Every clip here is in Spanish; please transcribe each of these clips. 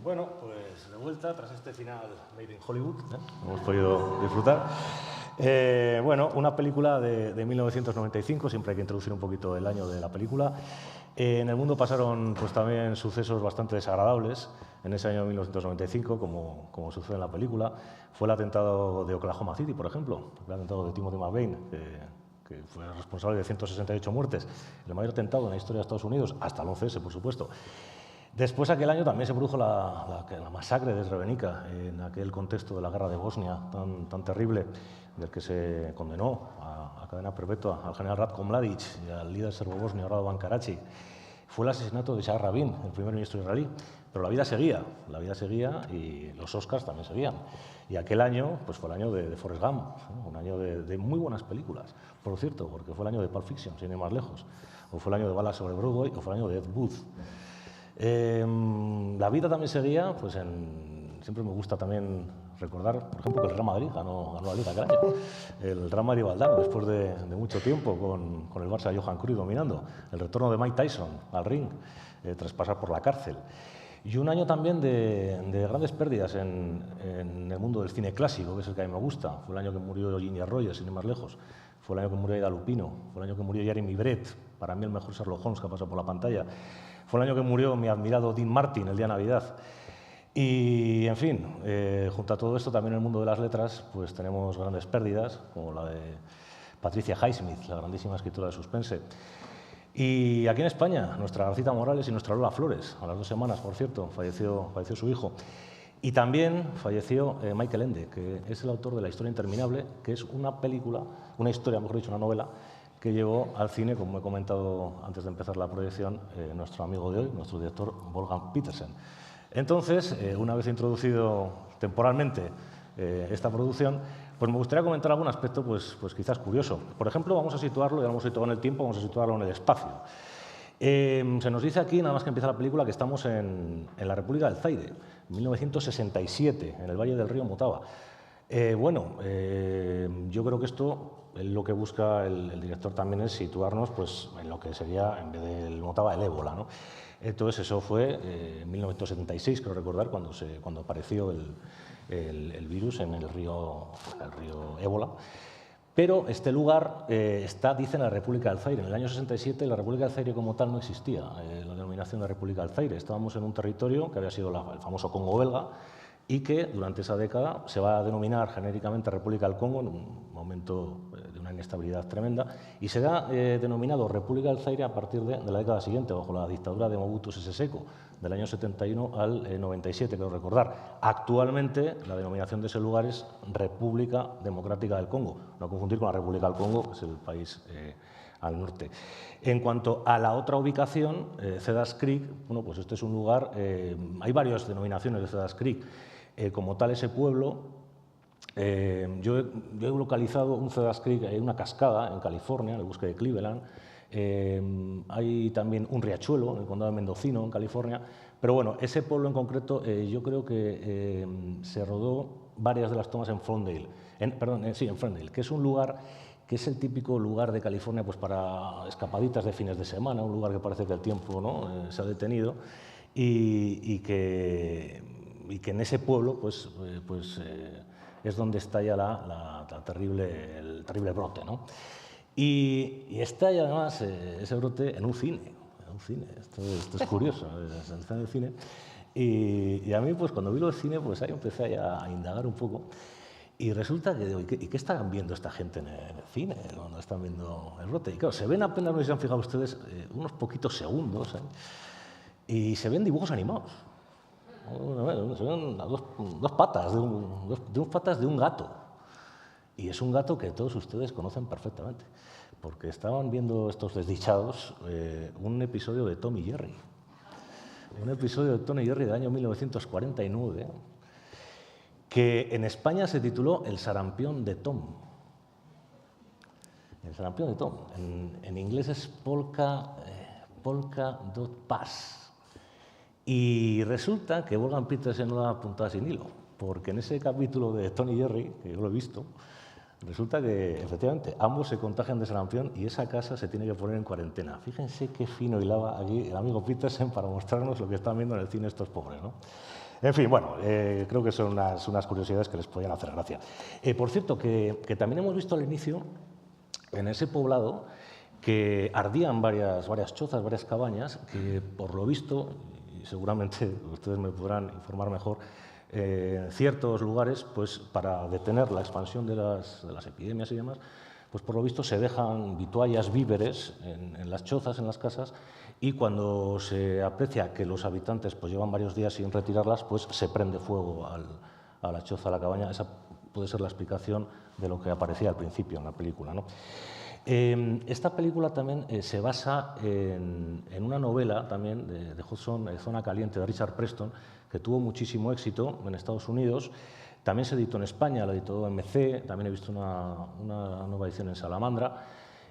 Bueno, pues de vuelta, tras este final Made in Hollywood, hemos podido disfrutar. Bueno, una película de 1995, siempre hay que introducir un poquito el año de la película. En el mundo pasaron pues, también sucesos bastante desagradables en ese año 1995, como sucede en la película. Fue el atentado de Oklahoma City, por ejemplo, el atentado de Timothy McVeigh, que fue responsable de 168 muertes, el mayor atentado en la historia de Estados Unidos, hasta el 11S, por supuesto. Después, aquel año también se produjo la masacre de Srebrenica, en aquel contexto de la guerra de Bosnia tan terrible, del que se condenó a cadena perpetua al general Ratko Mladic y al líder serbo-bosnio Radovan Karadzic. Fue el asesinato de Shah Rabin, el primer ministro israelí. Pero la vida seguía y los Oscars también seguían. Y aquel año pues fue el año de Forrest Gump, ¿no? Un año de muy buenas películas, por cierto, porque fue el año de Pulp Fiction, sin ir más lejos. O fue el año de Balas sobre Broadway, o fue el año de Ed Wood. La vida también seguía, pues siempre me gusta también recordar, por ejemplo, que el Real Madrid ganó la Liga aquel año. El Real Madrid Valdano, después de mucho tiempo con el Barça de Johan Cruyff dominando. El retorno de Mike Tyson al ring, tras pasar por la cárcel. Y un año también de grandes pérdidas en el mundo del cine clásico, que es el que a mí me gusta. Fue el año que murió Ginger Rogers, sin ir más lejos. Fue el año que murió Ida Lupino. Fue el año que murió Jeremy Brett, para mí el mejor Sherlock Holmes que ha pasado por la pantalla. Fue el año que murió mi admirado Dean Martin, el día de Navidad. Y, en fin, junto a todo esto, también en el mundo de las letras, pues tenemos grandes pérdidas, como la de Patricia Highsmith, la grandísima escritora de suspense. Y aquí en España, nuestra Garcita Morales y nuestra Lola Flores, a las 2 semanas, por cierto, falleció su hijo. Y también falleció Michael Ende, que es el autor de La historia interminable, que es una historia, mejor dicho, una novela, que llevó al cine, como he comentado antes de empezar la proyección, nuestro amigo de hoy, nuestro director Wolfgang Petersen. Entonces, una vez introducido temporalmente esta producción, pues me gustaría comentar algún aspecto pues quizás curioso. Por ejemplo, vamos a situarlo, ya lo hemos situado en el tiempo, vamos a situarlo en el espacio. Se nos dice aquí, nada más que empieza la película, que estamos en la República del Zaire, 1967, en el Valle del Río Motagua. Yo creo que esto, lo que busca el director también es situarnos pues, en lo que sería, en vez del Motagua, el ébola, ¿no? Entonces, eso fue en 1976, creo recordar, cuando apareció el virus en el río Ébola. Pero este lugar dice en la República del Zaire. En el año 67 la República del Zaire como tal no existía, la denominación de República del Zaire. Estábamos en un territorio que había sido el famoso Congo belga y que durante esa década se va a denominar genéricamente República del Congo en un momento de una inestabilidad tremenda y será denominado República del Zaire a partir de la década siguiente, bajo la dictadura de Mobutu Sese Seko, del año 71 al 97, creo recordar. Actualmente la denominación de ese lugar es República Democrática del Congo, no confundir con la República del Congo, que es el país al norte. En cuanto a la otra ubicación, Cedars Creek, bueno, pues este es un lugar, hay varias denominaciones de Cedars Creek. Como tal, ese pueblo, yo he localizado un Cedars Creek, hay una cascada en California, en el bosque de Cleveland. Hay también un riachuelo en el condado de Mendocino, en California. Pero bueno, ese pueblo en concreto, yo creo que se rodó varias de las tomas en Ferndale, en Ferndale, que es un lugar que es el típico lugar de California pues, para escapaditas de fines de semana, un lugar que parece que el tiempo ¿no? Se ha detenido y que en ese pueblo pues, es donde estalla el terrible brote, ¿no? Y estalla además ese brote en un cine. Esto es curioso, está en el cine. Y a mí, pues cuando vi lo del cine, pues ahí empecé a indagar un poco. Y resulta que digo, ¿y qué están viendo esta gente en el cine? ¿No están viendo el brote? Y claro, se ven apenas, no sé si se han fijado ustedes, unos poquitos segundos, y se ven dibujos animados. Se ven dos patas de un gato. Y es un gato que todos ustedes conocen perfectamente, porque estaban viendo estos desdichados un episodio de Tom y Jerry. Un episodio de Tom y Jerry del año 1949, que en España se tituló El sarampión de Tom. El sarampión de Tom. En inglés es Polka Dot Pass. Y resulta que Wolfgang Petersen no da puntada sin hilo, porque en ese capítulo de Tom y Jerry, que yo lo he visto, Resulta que, efectivamente, ambos se contagian de sarampión y esa casa se tiene que poner en cuarentena. Fíjense qué fino hilaba aquí el amigo Petersen para mostrarnos lo que están viendo en el cine estos pobres, ¿no? En fin, bueno, creo que son unas curiosidades que les podían hacer gracia. Por cierto, que también hemos visto al inicio, en ese poblado, que ardían varias chozas, varias cabañas, que por lo visto, y seguramente ustedes me podrán informar mejor, en ciertos lugares, pues para detener la expansión de las epidemias y demás, pues por lo visto se dejan vituallas, víveres en las chozas, en las casas, y cuando se aprecia que los habitantes pues llevan varios días sin retirarlas, pues se prende fuego a la choza, a la cabaña. Esa puede ser la explicación de lo que aparecía al principio en la película, ¿no? Esta película también se basa en una novela también de Hudson, Zona Caliente, de Richard Preston, que tuvo muchísimo éxito en Estados Unidos. También se editó en España, la editó MC, también he visto una nueva edición en Salamandra.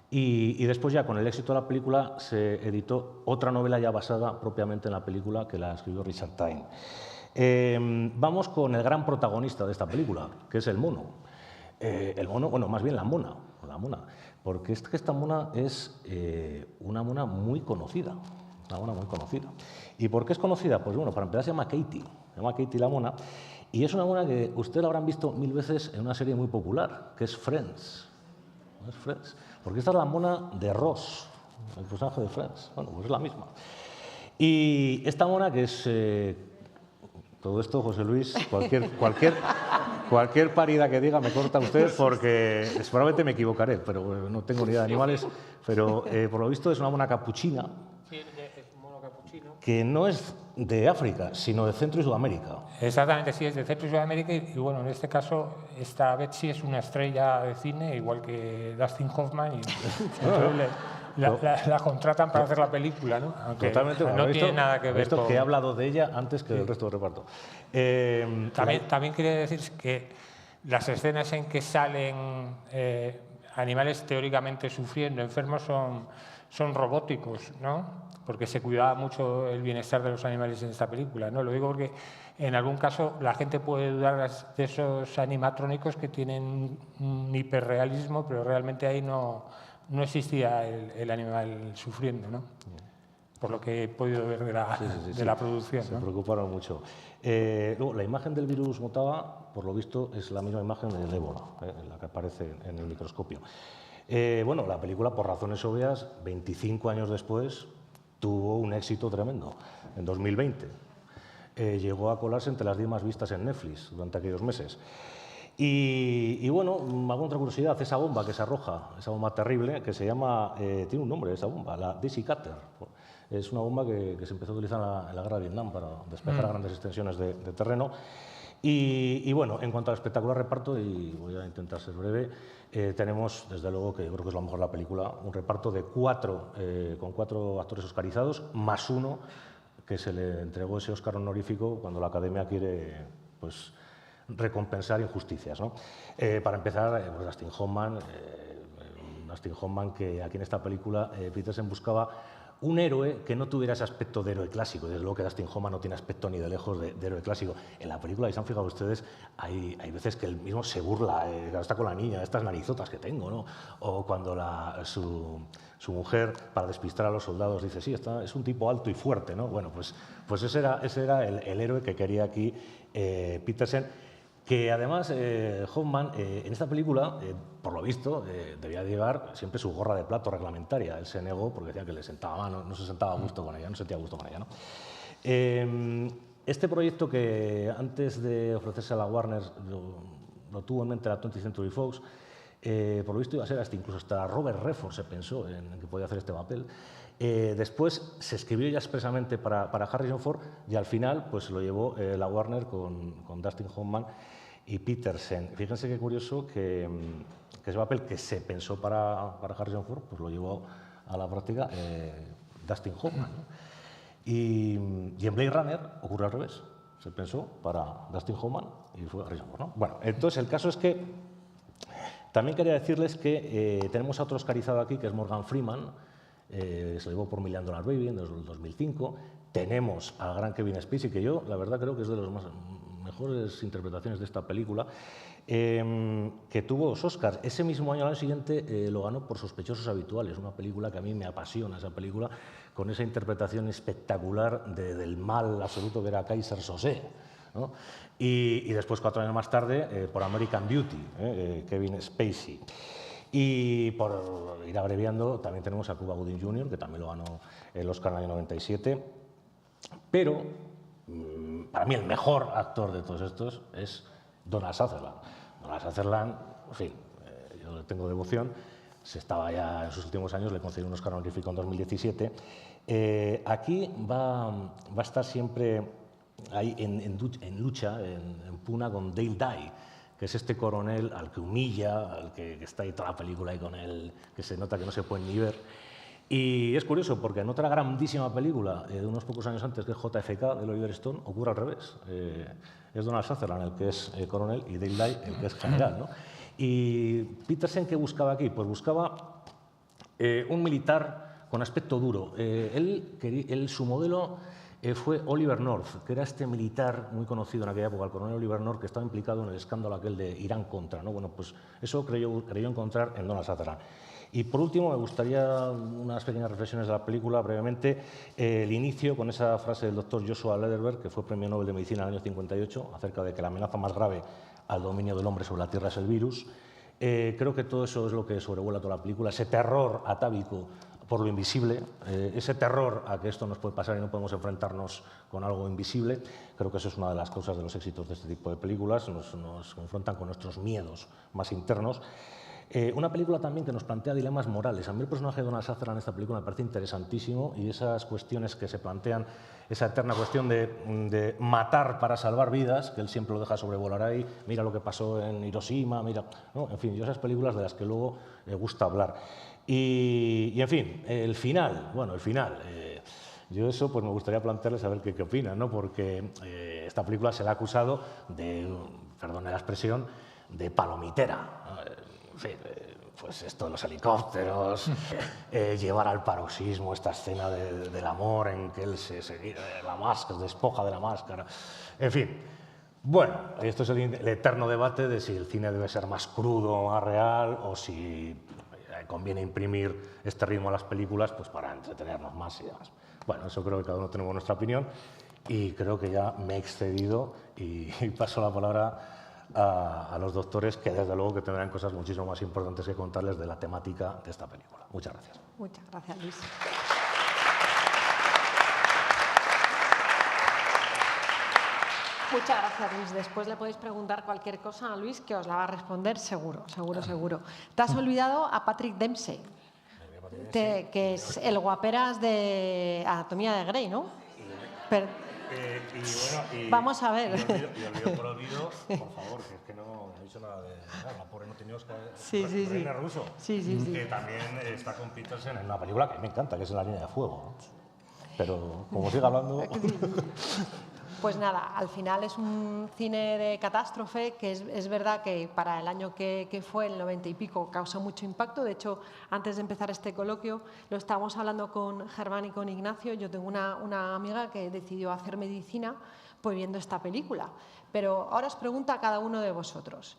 Y después ya con el éxito de la película se editó otra novela ya basada propiamente en la película, que la escribió Richard Tyne. Vamos con el gran protagonista de esta película, que es el mono. El mono, bueno, más bien la mona, porque es que esta mona es una mona muy conocida, ¿Y por qué es conocida? Pues bueno, para empezar se llama Katie la mona, y es una mona que ustedes la habrán visto 1000 veces en una serie muy popular, que es Friends. ¿No es Friends? Porque esta es la mona de Ross, el personaje de Friends. Bueno, pues es la misma. Y esta mona que es... todo esto, José Luis, cualquier parida que diga me corta usted porque seguramente me equivocaré, pero no tengo ni idea de animales, pero por lo visto es una mona capuchina. Sí, es un mono capuchino. Que no es de África, sino de Centro y Sudamérica. Exactamente, sí, es de Centro y Sudamérica y bueno, en este caso esta Betsy es una estrella de cine, igual que Dustin Hoffman, y la contratan para hacer la película, ¿no? Aunque totalmente, no tiene nada que ver con... que he hablado de ella antes que del resto del reparto. También quería decir que las escenas en que salen animales teóricamente sufriendo, enfermos, son robóticos, ¿no? Porque se cuidaba mucho el bienestar de los animales en esta película, ¿no? Lo digo porque en algún caso la gente puede dudar de esos animatrónicos que tienen un hiperrealismo, pero realmente ahí no existía el animal sufriendo, ¿no? Por lo que he podido ver de la producción. Se preocuparon mucho. Luego, la imagen del virus mutaba, por lo visto, es la misma imagen del ébola, la que aparece en el microscopio. Bueno, la película, por razones obvias, 25 años después, tuvo un éxito tremendo. En 2020 llegó a colarse entre las 10 más vistas en Netflix durante aquellos meses. Y bueno, alguna otra curiosidad, esa bomba que se arroja, esa bomba terrible, que se llama, tiene un nombre esa bomba, la Daisy Cutter. Es una bomba que se empezó a utilizar en la guerra de Vietnam para despejar grandes extensiones de terreno. Y bueno, en cuanto al espectacular reparto, y voy a intentar ser breve, tenemos, desde luego, que yo creo que es lo mejor de la película, un reparto de con 4 actores oscarizados, más uno que se le entregó ese Oscar honorífico cuando la Academia quiere, pues, recompensar injusticias, ¿no? Para empezar, pues Dustin Hoffman, que aquí en esta película Petersen buscaba un héroe que no tuviera ese aspecto de héroe clásico. Desde luego que Dustin Hoffman no tiene aspecto ni de lejos de héroe clásico. En la película, y se han fijado ustedes, hay veces que él mismo se burla, está con la niña, estas narizotas que tengo, ¿no? O cuando su mujer, para despistar a los soldados, dice, sí, es un tipo alto y fuerte, ¿no? Bueno, pues ese era el héroe que quería aquí Petersen, que además Hoffman en esta película, por lo visto, debía llevar siempre su gorra de plato reglamentaria. Él se negó porque decía que le sentaba mal, no se sentaba a gusto con ella, no sentía a gusto con ella, ¿no? Este proyecto, que antes de ofrecerse a la Warner lo tuvo en mente la 20th Century Fox, por lo visto iba a ser incluso hasta Robert Redford se pensó en que podía hacer este papel. Después se escribió ya expresamente para Harrison Ford y al final pues lo llevó la Warner con Dustin Hoffman y Petersen. Fíjense qué curioso que ese papel que se pensó para Harrison Ford pues lo llevó a la práctica Dustin Hoffman, ¿no? Y en Blade Runner ocurre al revés. Se pensó para Dustin Hoffman y fue Harrison Ford, ¿no? Bueno, entonces el caso es que también quería decirles que tenemos a otro oscarizado aquí, que es Morgan Freeman. Se lo llevó por Million Dollar Baby en el 2005. tenemos al gran Kevin Spacey, que yo, la verdad, creo que es de las mejores interpretaciones de esta película, que tuvo los Oscars. Ese mismo año, al año siguiente, lo ganó por Sospechosos Habituales, una película que a mí me apasiona, esa película, con esa interpretación espectacular del mal absoluto que era Kaiser Sosé, ¿no? Y después, 4 años más tarde, por American Beauty, Kevin Spacey. Y por ir abreviando, también tenemos a Cuba Gooding Jr., que también lo ganó el Oscar en el año 97. Pero, para mí, el mejor actor de todos estos es Donald Sutherland. Donald Sutherland, en fin, yo le tengo devoción. Se estaba ya en sus últimos años, le concedió un Oscar honorífico en 2017. Aquí va a estar siempre ahí en lucha, en pugna con Dale Dye, que es este coronel al que humilla, al que está ahí toda la película ahí con él, que se nota que no se puede ni ver. Y es curioso, porque en otra grandísima película, de unos pocos años antes, que es JFK, de Oliver Stone, ocurre al revés. Es Donald Sutherland el que es coronel y Dale Dye el que es general, ¿no? Y Petersen, ¿qué buscaba aquí? Pues buscaba un militar con aspecto duro. Su modelo fue Oliver North, que era este militar muy conocido en aquella época, el coronel Oliver North, que estaba implicado en el escándalo aquel de Irán-Contra, ¿no? Bueno, pues eso creyó encontrar en Donald Sutherland. Y por último, me gustaría unas pequeñas reflexiones de la película, brevemente. El inicio con esa frase del doctor Joshua Lederberg, que fue premio Nobel de Medicina en el año 58, acerca de que la amenaza más grave al dominio del hombre sobre la Tierra es el virus. Creo que todo eso es lo que sobrevuela toda la película, ese terror atávico por lo invisible, ese terror a que esto nos puede pasar y no podemos enfrentarnos con algo invisible. Creo que eso es una de las causas de los éxitos de este tipo de películas, nos confrontan con nuestros miedos más internos. Una película también que nos plantea dilemas morales. A mí el personaje de Donald Sutherland en esta película me parece interesantísimo, y esas cuestiones que se plantean, esa eterna cuestión de matar para salvar vidas, que él siempre lo deja sobrevolar ahí, mira lo que pasó en Hiroshima, mira, ¿no? En fin, yo esas películas de las que luego me gusta hablar. Y en fin, el final, bueno, el final. Yo eso pues me gustaría plantearles a ver qué opinan, ¿no? Porque esta película se le ha acusado de, perdone la expresión, de palomitera. En fin, pues esto de los helicópteros, llevar al paroxismo esta escena del amor en que él se despoja de la máscara. En fin, bueno, esto es el eterno debate de si el cine debe ser más crudo o más real, o si conviene imprimir este ritmo a las películas pues para entretenernos más y demás. Bueno, eso creo que cada uno tenemos nuestra opinión, y creo que ya me he excedido y paso la palabra a los doctores, que desde luego que tendrán cosas muchísimo más importantes que contarles de la temática de esta película. Muchas gracias. Muchas gracias, Luis. Muchas gracias, Luis. Después le podéis preguntar cualquier cosa a Luis, que os la va a responder seguro, seguro. Te has olvidado a Patrick Dempsey, que es el guaperas de Anatomía de Grey, ¿no? Vamos a ver. Y olvido por olvido, por favor, que es que no he dicho nada de nada. La pobre no tenía Oscar. Sí. Reina Russo, que también está con Petersen en una película que me encanta, que es En la línea de fuego, ¿no? Pero como siga hablando... Pues nada, al final es un cine de catástrofe que es verdad que para el año que fue, el 90 y pico, causó mucho impacto. De hecho, antes de empezar este coloquio, lo estábamos hablando con Germán y con Ignacio. Yo tengo una amiga que decidió hacer medicina pues viendo esta película. Pero ahora os pregunto a cada uno de vosotros,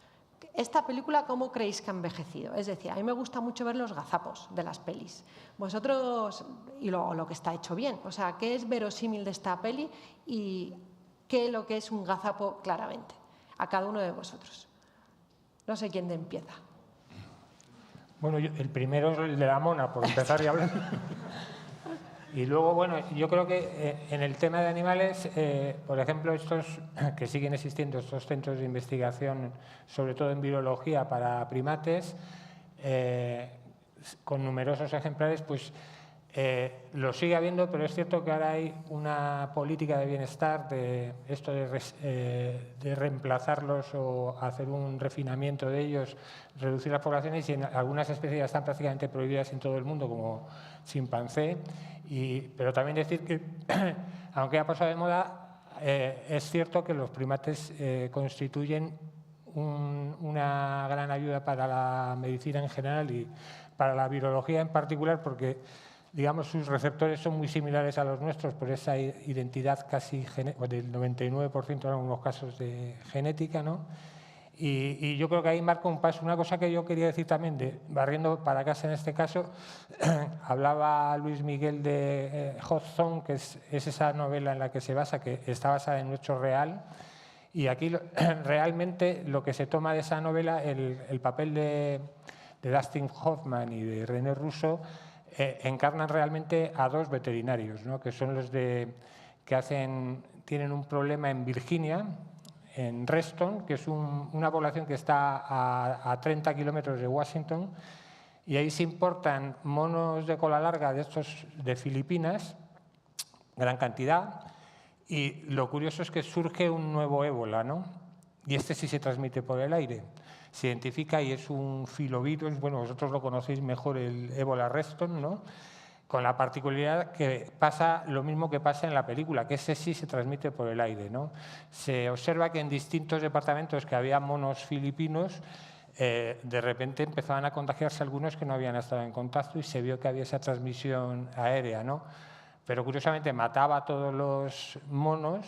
¿esta película cómo creéis que ha envejecido? Es decir, a mí me gusta mucho ver los gazapos de las pelis. Vosotros, y lo que está hecho bien, o sea, ¿qué es verosímil de esta peli y qué es lo que es un gazapo claramente? A cada uno de vosotros. No sé quién empieza. Bueno, el primero es el de la mona, por empezar y hablar. Y luego, bueno, yo creo que en el tema de animales, por ejemplo, estos que siguen existiendo, estos centros de investigación, sobre todo en virología para primates, con numerosos ejemplares, pues lo sigue habiendo, pero es cierto que ahora hay una política de bienestar de esto de reemplazarlos o hacer un refinamiento de ellos, reducir las poblaciones, y en algunas especies ya están prácticamente prohibidas en todo el mundo, como chimpancé. Pero también decir que, aunque ha pasado de moda, es cierto que los primates constituyen una gran ayuda para la medicina en general y para la virología en particular, porque digamos, sus receptores son muy similares a los nuestros por esa identidad casi del 99% en algunos casos de genética, ¿no? Y yo creo que ahí marca un paso. Una cosa que yo quería decir también, barriendo para casa en este caso, hablaba Luis Miguel de Hot Zone, que es esa novela en la que se basa, que está basada en un hecho real. Y aquí realmente lo que se toma de esa novela, el papel de Dustin Hoffman y de René Russo, encarnan realmente a dos veterinarios, ¿no? Que son los que tienen un problema en Virginia, en Reston, que es una población que está a 30 kilómetros de Washington, y ahí se importan monos de cola larga de estos de Filipinas, gran cantidad, y lo curioso es que surge un nuevo ébola, ¿no? Y este sí se transmite por el aire. Se identifica y es un filovirus, bueno, vosotros lo conocéis mejor, el ébola Reston, ¿no? Con la particularidad que pasa lo mismo que pasa en la película, que ese sí se transmite por el aire, ¿no? Se observa que en distintos departamentos que había monos filipinos, de repente empezaban a contagiarse algunos que no habían estado en contacto y se vio que había esa transmisión aérea, ¿no? Pero curiosamente mataba a todos los monos,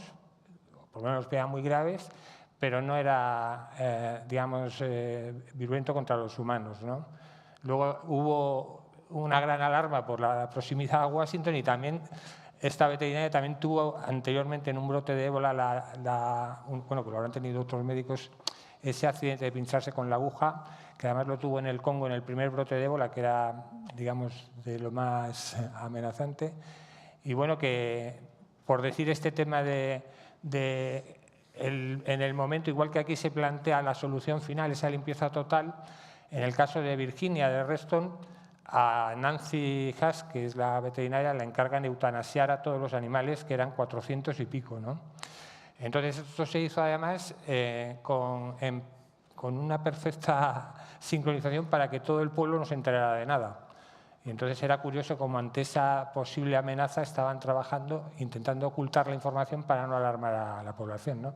por lo menos los que eran muy graves, pero no era, digamos, virulento contra los humanos, ¿no? Luego hubo una gran alarma por la proximidad a Washington y también esta veterinaria también tuvo anteriormente en un brote de ébola, bueno, que lo habrán tenido otros médicos, ese accidente de pincharse con la aguja, que además lo tuvo en el Congo en el primer brote de ébola, que era, digamos, de lo más amenazante. Y bueno, que por decir este tema en el momento, igual que aquí se plantea la solución final, esa limpieza total, en el caso de Virginia, de Reston, a Nancy Haas, que es la veterinaria, la encargan de eutanasiar a todos los animales, que eran 400 y pico, ¿no? Entonces, esto se hizo además con una perfecta sincronización para que todo el pueblo no se enterara de nada. Y entonces era curioso cómo ante esa posible amenaza estaban trabajando, intentando ocultar la información para no alarmar a la población, ¿no?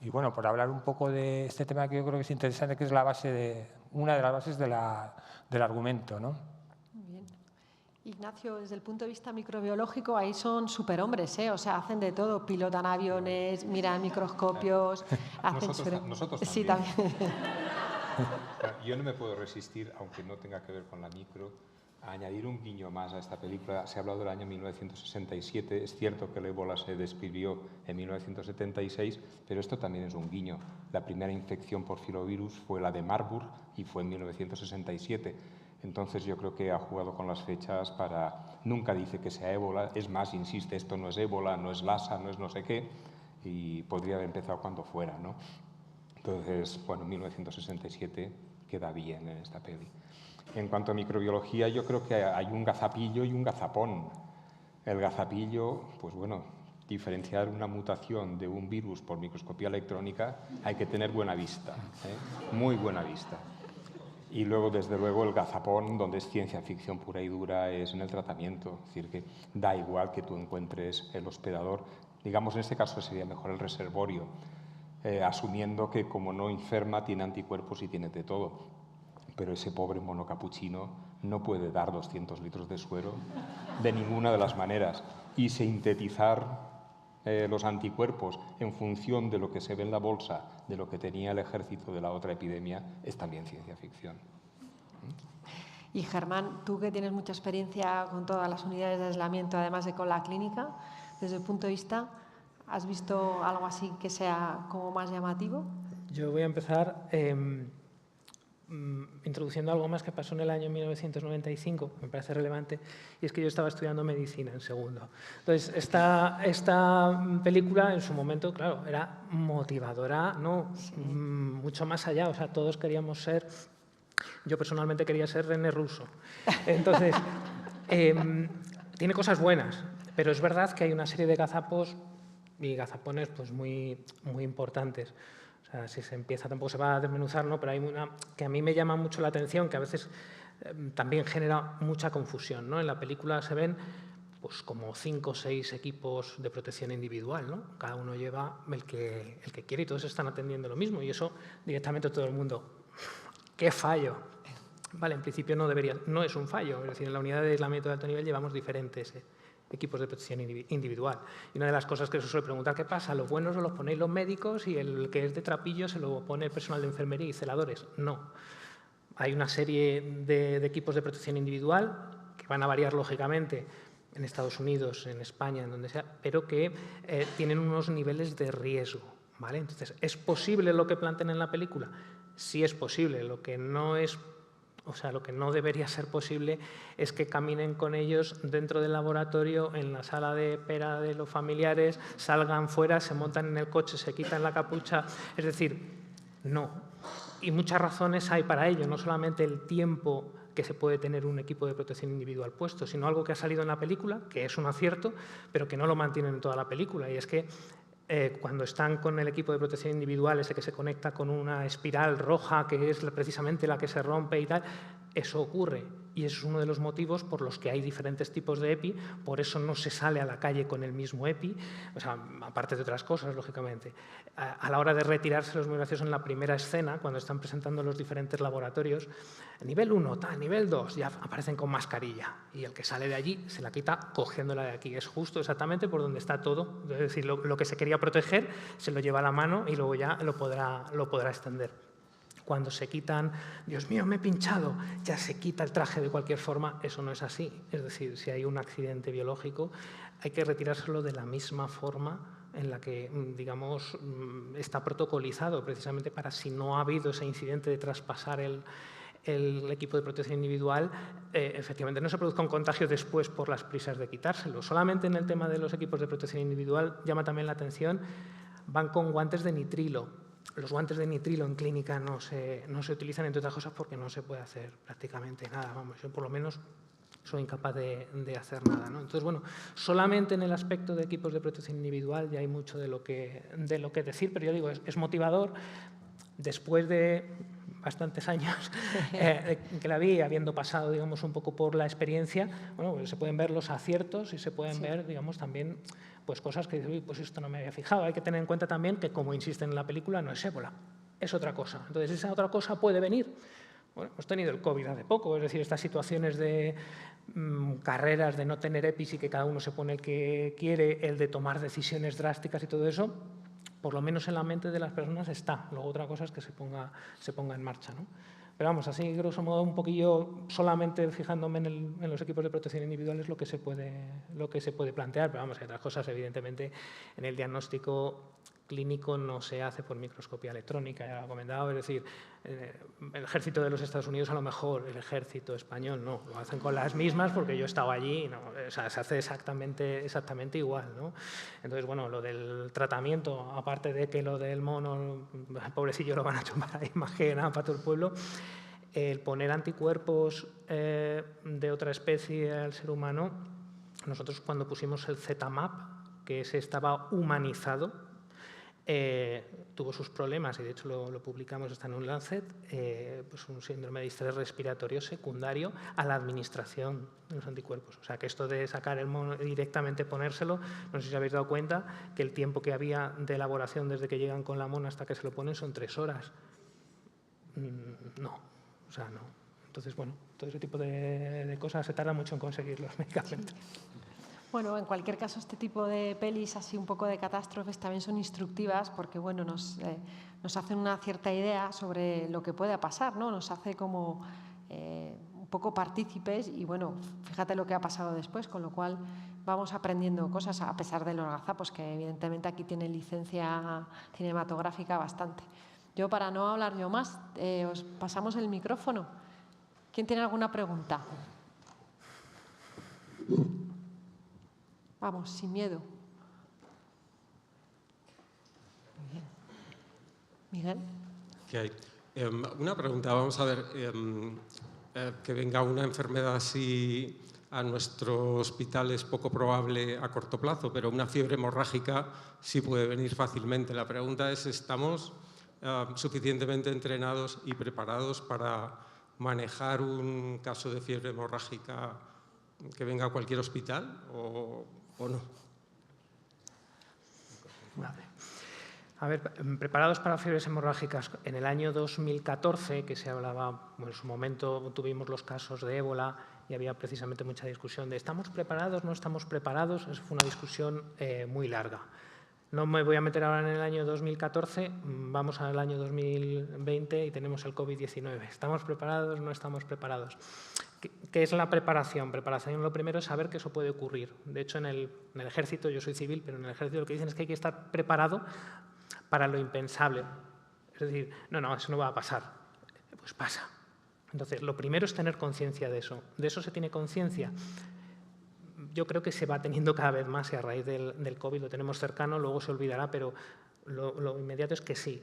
Y bueno, por hablar un poco de este tema que yo creo que es interesante, que es una de las bases del argumento, ¿no? Ignacio, desde el punto de vista microbiológico, ahí son superhombres, ¿eh? O sea, hacen de todo, pilotan aviones, miran microscopios, nosotros sí, también. también. Yo no me puedo resistir, aunque no tenga que ver con la micro, a añadir un guiño más a esta película. Se ha hablado del año 1967, es cierto que el ébola se describió en 1976, pero esto también es un guiño. La primera infección por filovirus fue la de Marburg y fue en 1967. Entonces yo creo que ha jugado con las fechas nunca dice que sea ébola, es más, insiste, esto no es ébola, no es Lassa, no es no sé qué, y podría haber empezado cuando fuera, ¿no? Entonces, bueno, 1967 queda bien en esta peli. En cuanto a microbiología, yo creo que hay un gazapillo y un gazapón. El gazapillo, pues bueno, diferenciar una mutación de un virus por microscopía electrónica hay que tener buena vista, ¿eh? Muy buena vista. Y luego, desde luego, el gazapón, donde es ciencia ficción pura y dura, es en el tratamiento. Es decir, que da igual que tú encuentres el hospedador. Digamos, en este caso sería mejor el reservorio, asumiendo que como no enferma, tiene anticuerpos y tiene de todo. Pero ese pobre mono capuchino no puede dar 200 litros de suero de ninguna de las maneras. Y sintetizar los anticuerpos en función de lo que se ve en la bolsa, de lo que tenía el ejército de la otra epidemia, es también ciencia ficción. Y Germán, tú que tienes mucha experiencia con todas las unidades de aislamiento, además de con la clínica, desde el punto de vista, ¿has visto algo así que sea como más llamativo? Yo voy a empezar introduciendo algo más que pasó en el año 1995, me parece relevante, y es que yo estaba estudiando medicina en segundo. Entonces, esta película en su momento, claro, era motivadora, ¿no? Mucho más allá, o sea, todos queríamos ser, yo personalmente quería ser René Russo. Entonces, tiene cosas buenas, pero es verdad que hay una serie de gazapos y gazapones pues muy, muy importantes. O sea, si se empieza tampoco se va a desmenuzar, ¿no? Pero hay una que a mí me llama mucho la atención, que a veces también genera mucha confusión, ¿no? En la película se ven pues como 5 o 6 equipos de protección individual, ¿no? Cada uno lleva el que quiere y todos están atendiendo lo mismo y eso directamente todo el mundo. ¡Qué fallo! Vale, en principio no es un fallo, es decir, en la unidad de aislamiento de alto nivel llevamos diferentes equipos de protección individual. Y una de las cosas que se suele preguntar, ¿qué pasa? ¿Los buenos los ponéis los médicos y el que es de trapillo se lo pone el personal de enfermería y celadores? No. Hay una serie de equipos de protección individual que van a variar lógicamente en Estados Unidos, en España, en donde sea, pero que tienen unos niveles de riesgo, ¿vale? Entonces, ¿es posible lo que plantean en la película? Sí es posible. Lo que no debería ser posible es que caminen con ellos dentro del laboratorio, en la sala de espera de los familiares, salgan fuera, se montan en el coche, se quitan la capucha. Es decir, no. Y muchas razones hay para ello, no solamente el tiempo que se puede tener un equipo de protección individual puesto, sino algo que ha salido en la película, que es un acierto, pero que no lo mantienen en toda la película, y es que cuando están con el equipo de protección individual, ese que se conecta con una espiral roja, que es precisamente la que se rompe y tal, eso ocurre. Y eso es uno de los motivos por los que hay diferentes tipos de EPI, por eso no se sale a la calle con el mismo EPI, o sea, aparte de otras cosas, lógicamente. A la hora de retirarse, los muy graciosos en la primera escena, cuando están presentando los diferentes laboratorios, nivel 1, nivel 2, ya aparecen con mascarilla, y el que sale de allí se la quita cogiéndola de aquí. Es justo exactamente por donde está todo, es decir, lo que se quería proteger se lo lleva a la mano y luego ya lo podrá extender. Cuando se quitan, Dios mío, me he pinchado, ya se quita el traje de cualquier forma, eso no es así. Es decir, si hay un accidente biológico, hay que retirárselo de la misma forma en la que, digamos, está protocolizado, precisamente para si no ha habido ese incidente de traspasar el equipo de protección individual, efectivamente no se produzca un contagio después por las prisas de quitárselo. Solamente en el tema de los equipos de protección individual llama también la atención, van con guantes de nitrilo. Los guantes de nitrilo en clínica no se utilizan, entre otras cosas, porque no se puede hacer prácticamente nada. Vamos, yo por lo menos soy incapaz de hacer nada, ¿no? Entonces, bueno, solamente en el aspecto de equipos de protección individual ya hay mucho de lo que decir, pero yo digo, es motivador. Después de bastantes años que la vi, habiendo pasado, digamos, un poco por la experiencia, bueno, pues se pueden ver los aciertos y se pueden ver, digamos, también pues cosas que dices, uy, pues esto no me había fijado. Hay que tener en cuenta también que, como insisten en la película, no es ébola, es otra cosa. Entonces, esa otra cosa puede venir. Bueno, hemos tenido el COVID hace poco, es decir, estas situaciones de carreras, de no tener EPIs y que cada uno se pone el que quiere, el de tomar decisiones drásticas y todo eso, por lo menos en la mente de las personas está. Luego otra cosa es que se ponga en marcha, ¿no? Pero vamos, así grosso modo, un poquillo, solamente fijándome en los equipos de protección individual es lo que se puede plantear. Pero vamos, hay otras cosas, evidentemente, en el diagnóstico clínico no se hace por microscopía electrónica, ya lo he comentado, es decir, el ejército de los Estados Unidos a lo mejor, el ejército español no, lo hacen con las mismas porque yo estaba allí, no, o sea, se hace exactamente igual, ¿no? Entonces, bueno, lo del tratamiento, aparte de que lo del mono, pobrecillo, lo van a chupar ahí más que nada para todo el pueblo, el poner anticuerpos de otra especie al ser humano, nosotros cuando pusimos el ZMapp, que ese estaba humanizado, tuvo sus problemas, y de hecho lo publicamos, está en un Lancet, pues un síndrome de estrés respiratorio secundario a la administración de los anticuerpos. O sea, que esto de sacar el mono y directamente ponérselo, no sé si os habéis dado cuenta que el tiempo que había de elaboración desde que llegan con la mona hasta que se lo ponen son 3 horas. No, o sea, no. Entonces, bueno, todo ese tipo de cosas se tarda mucho en conseguir los medicamentos. Bueno, en cualquier caso, este tipo de pelis, así un poco de catástrofes, también son instructivas porque, bueno, nos hacen una cierta idea sobre lo que pueda pasar, ¿no? Nos hace como un poco partícipes y, bueno, fíjate lo que ha pasado después, con lo cual vamos aprendiendo cosas, a pesar de los gazapos, que evidentemente aquí tienen licencia cinematográfica bastante. Yo, para no hablar yo más, os pasamos el micrófono. ¿Quién tiene alguna pregunta? Vamos, sin miedo. Muy bien. Miguel. ¿Qué hay? Una pregunta, vamos a ver, que venga una enfermedad así a nuestro hospital es poco probable a corto plazo, pero una fiebre hemorrágica sí puede venir fácilmente. La pregunta es, ¿estamos suficientemente entrenados y preparados para manejar un caso de fiebre hemorrágica que venga a cualquier hospital o no? Vale. A ver, preparados para fiebres hemorrágicas. En el año 2014, que se hablaba, bueno, en su momento tuvimos los casos de ébola y había precisamente mucha discusión de ¿estamos preparados, no estamos preparados? Eso fue una discusión muy larga. No me voy a meter ahora en el año 2014, vamos al año 2020 y tenemos el COVID-19. ¿Estamos preparados, no estamos preparados? ¿Qué es la preparación? Preparación, lo primero es saber que eso puede ocurrir. De hecho, en el ejército, yo soy civil, pero en el ejército lo que dicen es que hay que estar preparado para lo impensable. Es decir, no, eso no va a pasar. Pues pasa. Entonces, lo primero es tener conciencia de eso. ¿De eso se tiene conciencia? Yo creo que se va teniendo cada vez más y a raíz del COVID lo tenemos cercano, luego se olvidará, pero lo inmediato es que sí.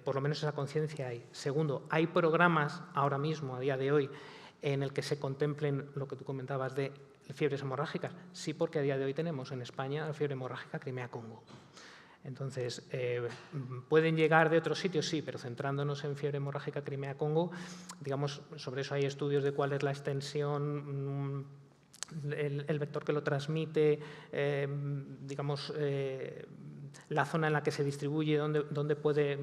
Por lo menos esa conciencia hay. Segundo, hay programas ahora mismo, a día de hoy, en el que se contemplen lo que tú comentabas de fiebres hemorrágicas. Sí, porque a día de hoy tenemos en España la fiebre hemorrágica Crimea-Congo. Entonces, ¿pueden llegar de otros sitios? Sí, pero centrándonos en fiebre hemorrágica Crimea-Congo, digamos, sobre eso hay estudios de cuál es la extensión, el vector que lo transmite, digamos, la zona en la que se distribuye, dónde puede,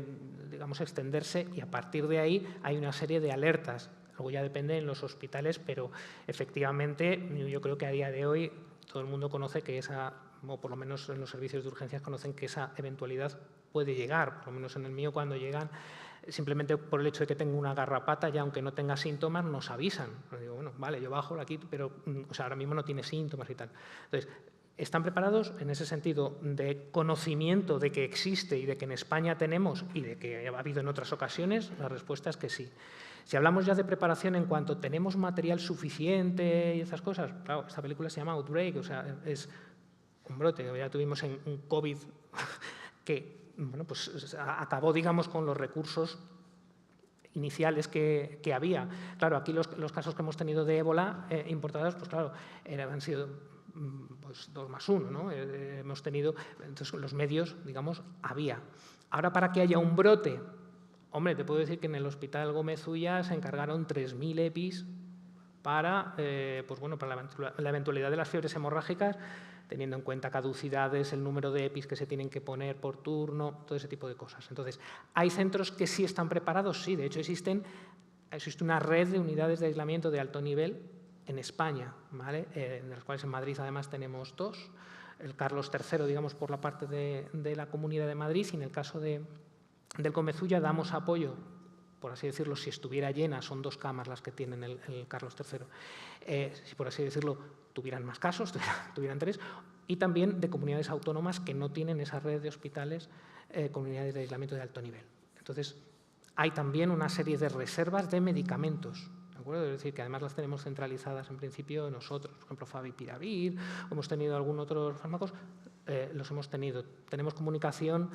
digamos, extenderse, y a partir de ahí hay una serie de alertas. Luego ya depende en los hospitales, pero efectivamente yo creo que a día de hoy todo el mundo conoce que esa, o por lo menos en los servicios de urgencias conocen que esa eventualidad puede llegar, por lo menos en el mío cuando llegan, simplemente por el hecho de que tengo una garrapata, ya aunque no tenga síntomas, nos avisan. Digo, bueno, vale, yo bajo aquí, pero o sea, ahora mismo no tiene síntomas y tal. Entonces, ¿están preparados en ese sentido de conocimiento de que existe y de que en España tenemos y de que ha habido en otras ocasiones? La respuesta es que sí. Si hablamos ya de preparación en cuanto tenemos material suficiente y esas cosas, claro, esta película se llama Outbreak, o sea, es un brote. Ya tuvimos en un COVID que, bueno, pues acabó, digamos, con los recursos iniciales que había. Claro, aquí los casos que hemos tenido de ébola importados, pues claro, han sido pues 2+1, ¿no? Hemos tenido, entonces los medios, digamos, había. Ahora, para que haya un brote, hombre, te puedo decir que en el Hospital Gómez Ulla se encargaron 3.000 EPIs para, pues bueno, para la eventualidad de las fiebres hemorrágicas, teniendo en cuenta caducidades, el número de EPIs que se tienen que poner por turno, todo ese tipo de cosas. Entonces, ¿hay centros que sí están preparados? Sí, de hecho existe una red de unidades de aislamiento de alto nivel en España, ¿vale? En las cuales en Madrid además tenemos 2, el Carlos III, digamos, por la parte de la Comunidad de Madrid, y en el caso del Gómez Ulla damos apoyo, por así decirlo, si estuviera llena, son 2 camas las que tienen el Carlos III, si por así decirlo tuvieran más casos, tuvieran 3, y también de comunidades autónomas que no tienen esa red de hospitales con unidades de aislamiento de alto nivel. Entonces, hay también una serie de reservas de medicamentos, ¿de acuerdo? Es decir, que además las tenemos centralizadas en principio nosotros, por ejemplo, Favipiravir, o hemos tenido algún otro fármacos, los hemos tenido. Tenemos comunicación,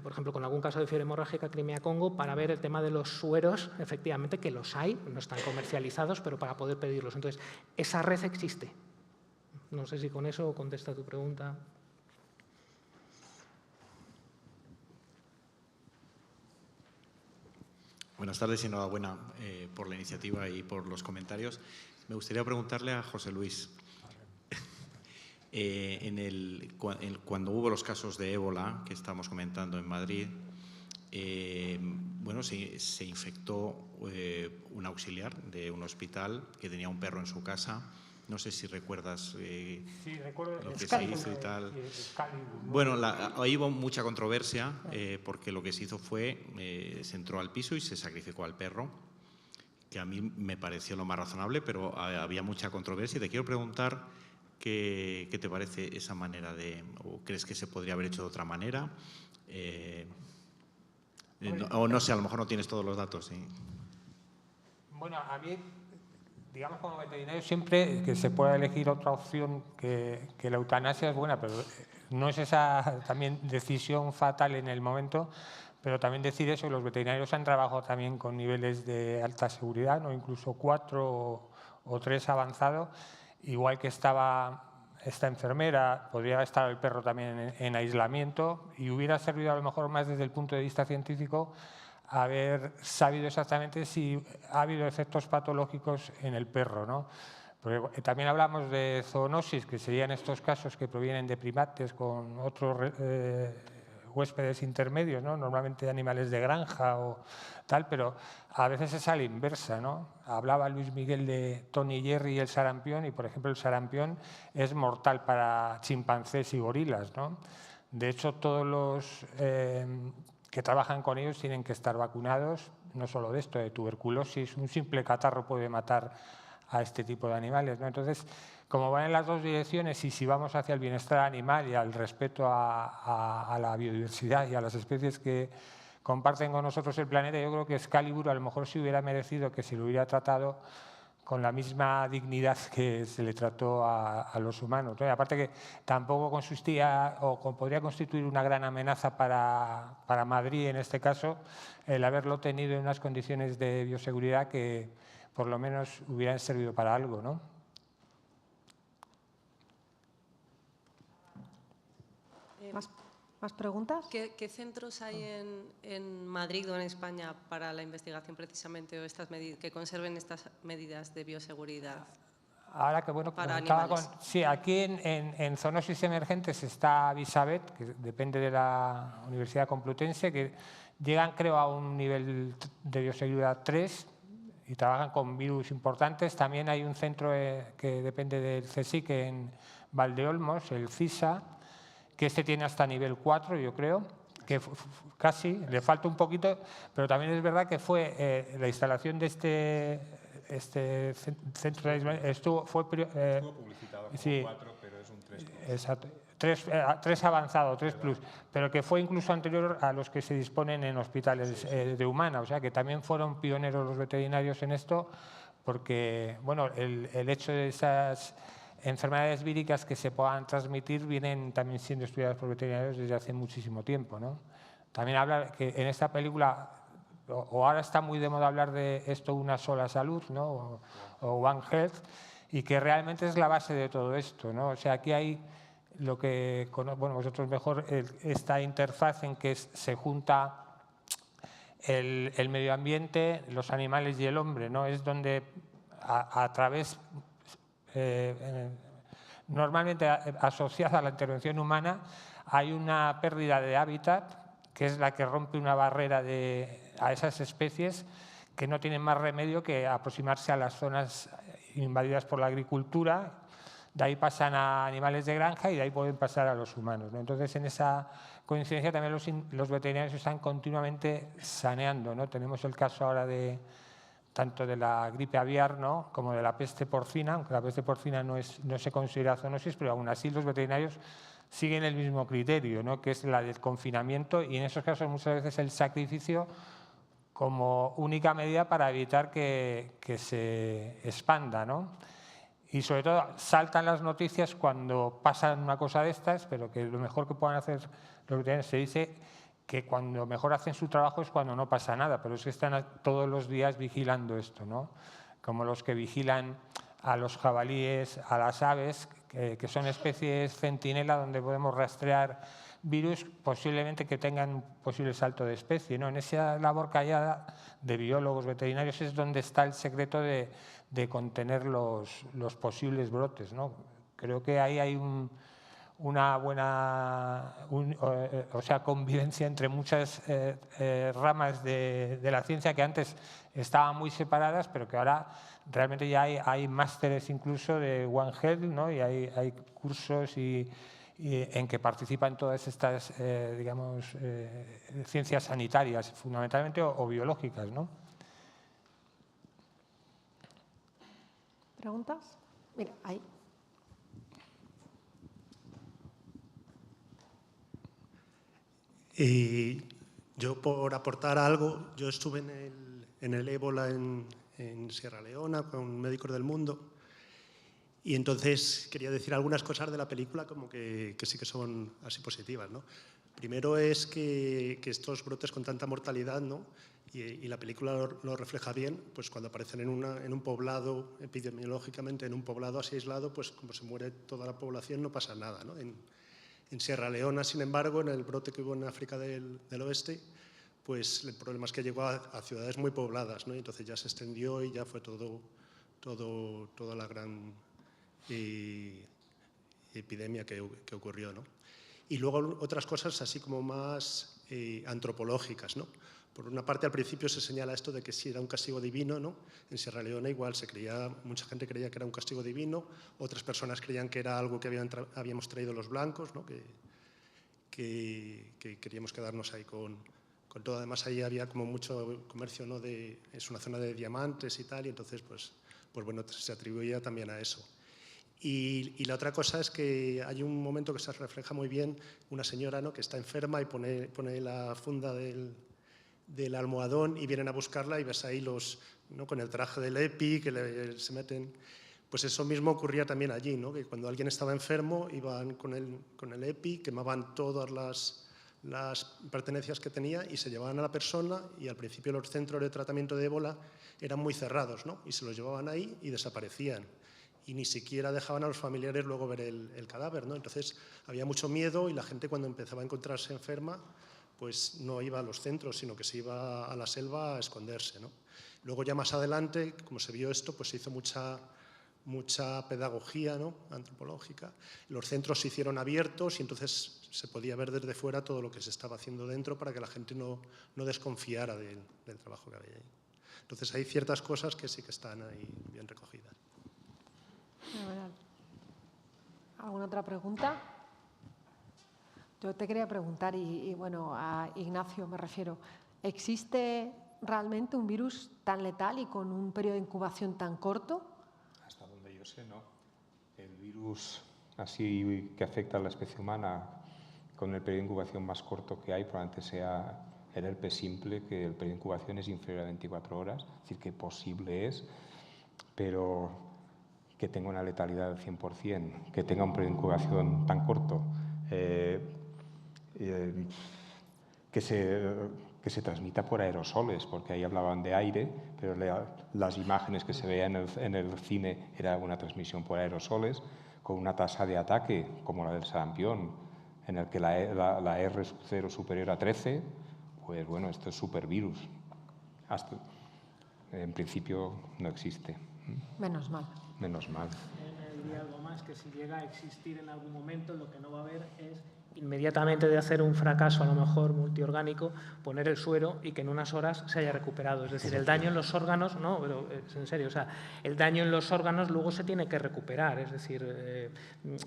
por ejemplo, con algún caso de fiebre hemorrágica Crimea-Congo para ver el tema de los sueros, efectivamente, que los hay, no están comercializados, pero para poder pedirlos. Entonces, esa red existe. No sé si con eso contesta tu pregunta. Buenas tardes y enhorabuena por la iniciativa y por los comentarios. Me gustaría preguntarle a José Luis. Cuando hubo los casos de ébola que estamos comentando en Madrid, bueno, se infectó un auxiliar de un hospital que tenía un perro en su casa. No sé si recuerdas sí, recuerdo lo que se hizo y tal. Bueno, ahí hubo mucha controversia porque lo que se hizo fue, se entró al piso y se sacrificó al perro, que a mí me pareció lo más razonable, pero había mucha controversia. Y te quiero preguntar qué te parece esa manera o crees que se podría haber hecho de otra manera. O no sé, a lo mejor no tienes todos los datos. ¿Sí? Bueno, a mí, digamos, como veterinario, siempre que se pueda elegir otra opción que la eutanasia es buena, pero no es esa también decisión fatal en el momento, pero también decir eso, los veterinarios han trabajado también con niveles de alta seguridad, ¿no? Incluso 4 o 3 avanzado, igual que estaba esta enfermera, podría estar el perro también en aislamiento, y hubiera servido a lo mejor más desde el punto de vista científico haber sabido exactamente si ha habido efectos patológicos en el perro, ¿no? Porque también hablamos de zoonosis, que serían estos casos que provienen de primates con otro huéspedes intermedios, ¿no? Normalmente animales de granja o tal, pero a veces es a la inversa, ¿no? Hablaba Luis Miguel de Tony Jerry y el sarampión, y por ejemplo el sarampión es mortal para chimpancés y gorilas, ¿no? De hecho, todos los que trabajan con ellos tienen que estar vacunados, no solo de esto, de tuberculosis, un simple catarro puede matar a este tipo de animales, ¿no? Entonces, como van en las dos direcciones, y si vamos hacia el bienestar animal y al respeto a la biodiversidad y a las especies que comparten con nosotros el planeta, yo creo que Excalibur a lo mejor se hubiera merecido que se lo hubiera tratado con la misma dignidad que se le trató a los humanos, ¿no? Y aparte que tampoco consistía o podría constituir una gran amenaza para Madrid, en este caso, el haberlo tenido en unas condiciones de bioseguridad que por lo menos hubieran servido para algo, ¿no? ¿Más preguntas? ¿Qué centros hay en Madrid o en España para la investigación precisamente o que conserven estas medidas de bioseguridad? Ahora que bueno, para sí, aquí en zoonosis emergentes está Visabet, que depende de la Universidad Complutense, que llegan creo a un nivel de bioseguridad 3 y trabajan con virus importantes. También hay un centro que depende del CSIC en Valdeolmos, el CISA, que tiene hasta nivel 4, yo creo, que casi, le falta un poquito, pero también es verdad que fue la instalación de este centro fue publicitado como sí, 4, pero es un 3+. Exacto. 3 avanzado, 3+, pero que fue incluso anterior a los que se disponen en hospitales de humana, o sea que también fueron pioneros los veterinarios en esto, porque bueno, el hecho de esas enfermedades víricas que se puedan transmitir vienen también siendo estudiadas por veterinarios desde hace muchísimo tiempo, ¿no? También habla que en esta película, o ahora está muy de moda hablar de esto, una sola salud, ¿no? o One Health, y que realmente es la base de todo esto, ¿no? O sea, aquí hay lo que, bueno, vosotros mejor, esta interfaz en que se junta el medio ambiente, los animales y el hombre, ¿no? Es donde a través normalmente asociada a la intervención humana, hay una pérdida de hábitat, que es la que rompe una barrera a esas especies que no tienen más remedio que aproximarse a las zonas invadidas por la agricultura. De ahí pasan a animales de granja y de ahí pueden pasar a los humanos, ¿no? Entonces, en esa coincidencia también los veterinarios están continuamente saneando, ¿no? Tenemos el caso ahora tanto de la gripe aviar, ¿no? como de la peste porcina, aunque la peste porcina no se considera zoonosis, pero aún así los veterinarios siguen el mismo criterio, ¿no? que es la del confinamiento, y en esos casos muchas veces el sacrificio como única medida para evitar que se expanda, ¿no? Y sobre todo saltan las noticias cuando pasan una cosa de estas, pero que lo mejor que puedan hacer los veterinarios, se dice que cuando mejor hacen su trabajo es cuando no pasa nada, pero es que están todos los días vigilando esto, ¿no? Como los que vigilan a los jabalíes, a las aves, que son especies centinela donde podemos rastrear virus posiblemente que tengan un posible salto de especie, ¿no? En esa labor callada de biólogos veterinarios es donde está el secreto de contener los posibles brotes, ¿no? Creo que ahí hay una buena convivencia entre muchas ramas de la ciencia que antes estaban muy separadas, pero que ahora realmente ya hay másteres incluso de One Health, ¿no? Y hay cursos y en que participan todas estas ciencias sanitarias fundamentalmente o biológicas, ¿no? ¿Preguntas? Mira, ahí. Y yo, por aportar algo, yo estuve en el ébola en Sierra Leona con Médicos del Mundo, y entonces quería decir algunas cosas de la película como que sí que son así positivas, ¿no? Primero es que estos brotes con tanta mortalidad, ¿no? y la película lo refleja bien, pues cuando aparecen en un poblado, epidemiológicamente en un poblado así aislado, pues como se muere toda la población no pasa nada, ¿no? En Sierra Leona, sin embargo, en el brote que hubo en África del Oeste, pues el problema es que llegó a ciudades muy pobladas, ¿no? Y entonces ya se extendió y ya fue toda la gran epidemia que ocurrió, ¿no? Y luego otras cosas así como más antropológicas, ¿no? Por una parte, al principio se señala esto de que sí era un castigo divino, ¿no? En Sierra Leona igual mucha gente creía que era un castigo divino, otras personas creían que era algo que habíamos traído los blancos, ¿no? Que queríamos quedarnos ahí con todo. Además, ahí había como mucho comercio, ¿no? Es una zona de diamantes y tal, y entonces, pues bueno, se atribuía también a eso. Y la otra cosa es que hay un momento que se refleja muy bien, una señora, ¿no? Que está enferma y pone la funda del almohadón y vienen a buscarla y ves ahí ¿no? Con el traje del EPI que se meten. Pues eso mismo ocurría también allí, ¿no? Que cuando alguien estaba enfermo iban con el EPI, quemaban todas las pertenencias que tenía y se llevaban a la persona, y al principio los centros de tratamiento de ébola eran muy cerrados, ¿no? Y se los llevaban ahí y desaparecían. Y ni siquiera dejaban a los familiares luego ver el cadáver, ¿no? Entonces había mucho miedo y la gente, cuando empezaba a encontrarse enferma, pues no iba a los centros, sino que se iba a la selva a esconderse, ¿no? Luego, ya más adelante, como se vio esto, pues se hizo mucha pedagogía, ¿no? Antropológica. Los centros se hicieron abiertos y entonces se podía ver desde fuera todo lo que se estaba haciendo dentro, para que la gente no desconfiara del trabajo que había ahí. Entonces hay ciertas cosas que sí que están ahí bien recogidas. ¿Alguna otra pregunta? Yo te quería preguntar, y bueno, a Ignacio me refiero, ¿existe realmente un virus tan letal y con un periodo de incubación tan corto? Hasta donde yo sé, no. El virus así que afecta a la especie humana, con el periodo de incubación más corto que hay, probablemente sea el herpes simple, que el periodo de incubación es inferior a 24 horas, es decir, que posible es, pero que tenga una letalidad del 100%, que tenga un periodo de incubación tan corto, que se transmita por aerosoles, porque ahí hablaban de aire, pero las imágenes que se veían en el cine era una transmisión por aerosoles, con una tasa de ataque como la del sarampión, en el que la R0 superior a 13, pues bueno, esto es supervirus. En principio no existe. Menos mal. Menos mal. Me diría algo más, que si llega a existir en algún momento, lo que no va a haber es inmediatamente, de hacer un fracaso a lo mejor multiorgánico, poner el suero y que en unas horas se haya recuperado. Es decir, el daño en los órganos, no, pero es en serio, o sea, el daño en los órganos luego se tiene que recuperar. Es decir,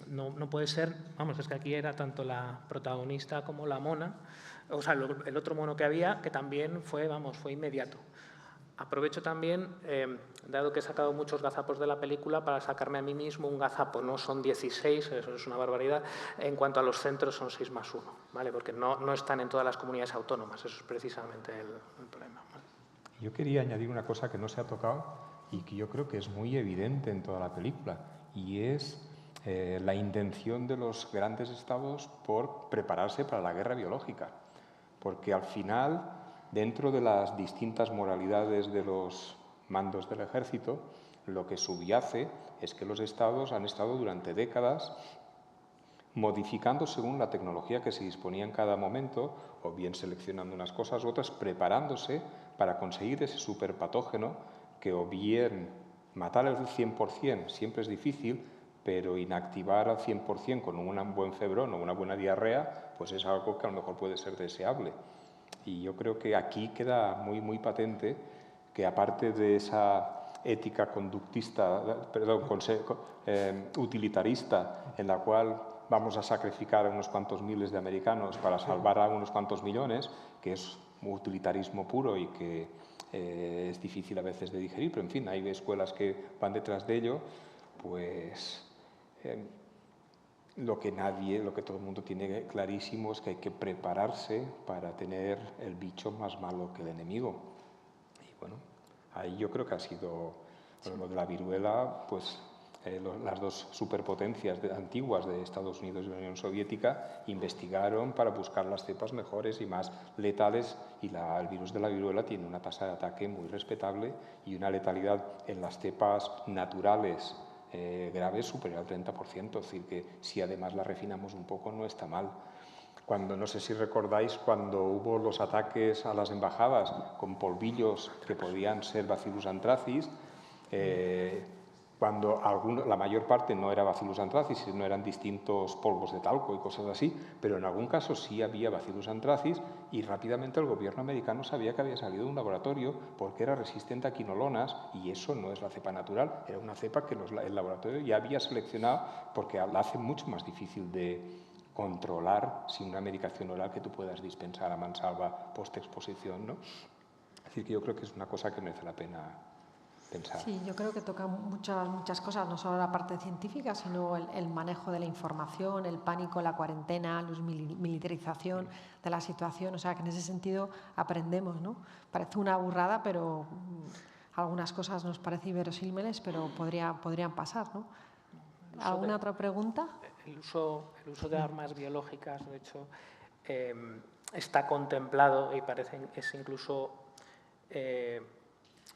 no puede ser, vamos, es que aquí era tanto la protagonista como la mona, o sea, el otro mono que había, que también fue inmediato. Aprovecho también, dado que he sacado muchos gazapos de la película, para sacarme a mí mismo un gazapo. No son 16, eso es una barbaridad. En cuanto a los centros, son 6+1, ¿vale? Porque no están en todas las comunidades autónomas. Eso es precisamente el problema, ¿vale? Yo quería añadir una cosa que no se ha tocado y que yo creo que es muy evidente en toda la película, y es la intención de los grandes estados por prepararse para la guerra biológica. Porque al final, dentro de las distintas moralidades de los mandos del ejército, lo que subyace es que los estados han estado durante décadas modificando según la tecnología que se disponía en cada momento, o bien seleccionando unas cosas u otras, preparándose para conseguir ese superpatógeno que, o bien matar al 100% siempre es difícil, pero inactivar al 100% con un buen febrón o una buena diarrea, pues es algo que a lo mejor puede ser deseable. Y yo creo que aquí queda muy, muy patente que, aparte de esa ética utilitarista, en la cual vamos a sacrificar a unos cuantos miles de americanos para salvar a unos cuantos millones, que es un utilitarismo puro y que es difícil a veces de digerir, pero en fin, hay escuelas que van detrás de ello, pues lo que todo el mundo tiene clarísimo es que hay que prepararse para tener el bicho más malo que el enemigo. Y bueno, ahí yo creo que ha sido lo de la viruela, pues las dos superpotencias antiguas de Estados Unidos y la Unión Soviética investigaron para buscar las cepas mejores y más letales, y el virus de la viruela tiene una tasa de ataque muy respetable y una letalidad en las cepas naturales graves superior al 30%, es decir, que si además la refinamos un poco no está mal. No sé si recordáis cuando hubo los ataques a las embajadas con polvillos que podían ser Bacillus anthracis, cuando la mayor parte no era Bacillus anthracis, sino eran distintos polvos de talco y cosas así, pero en algún caso sí había Bacillus anthracis y rápidamente el gobierno americano sabía que había salido de un laboratorio porque era resistente a quinolonas y eso no es la cepa natural, era una cepa que el laboratorio ya había seleccionado porque la hace mucho más difícil de controlar sin una medicación oral que tú puedas dispensar a mansalva post-exposición, ¿no? Es decir, que yo creo que es una cosa que merece la pena pensar. Sí, yo creo que toca muchas cosas, no solo la parte científica, sino el manejo de la información, el pánico, la cuarentena, la militarización de la situación. O sea, que en ese sentido aprendemos, ¿no? Parece una burrada, pero algunas cosas nos parecen inverosímiles, pero podrían pasar, ¿no? ¿Alguna otra pregunta? El uso de armas biológicas, de hecho, está contemplado y es incluso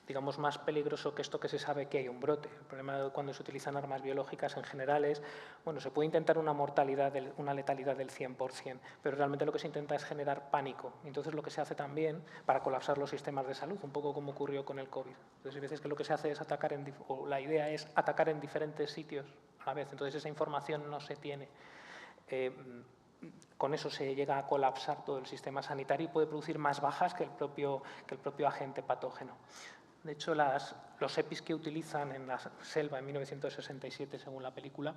digamos, más peligroso que esto que se sabe que hay un brote. El problema de cuando se utilizan armas biológicas en general es, bueno, se puede intentar una letalidad del 100%, pero realmente lo que se intenta es generar pánico. Entonces lo que se hace también para colapsar los sistemas de salud, un poco como ocurrió con el COVID. Entonces hay veces que lo que se hace es la idea es atacar en diferentes sitios a la vez, entonces esa información no se tiene. Con eso se llega a colapsar todo el sistema sanitario y puede producir más bajas que el propio agente patógeno. De hecho, los EPIs que utilizan en la selva en 1967, según la película,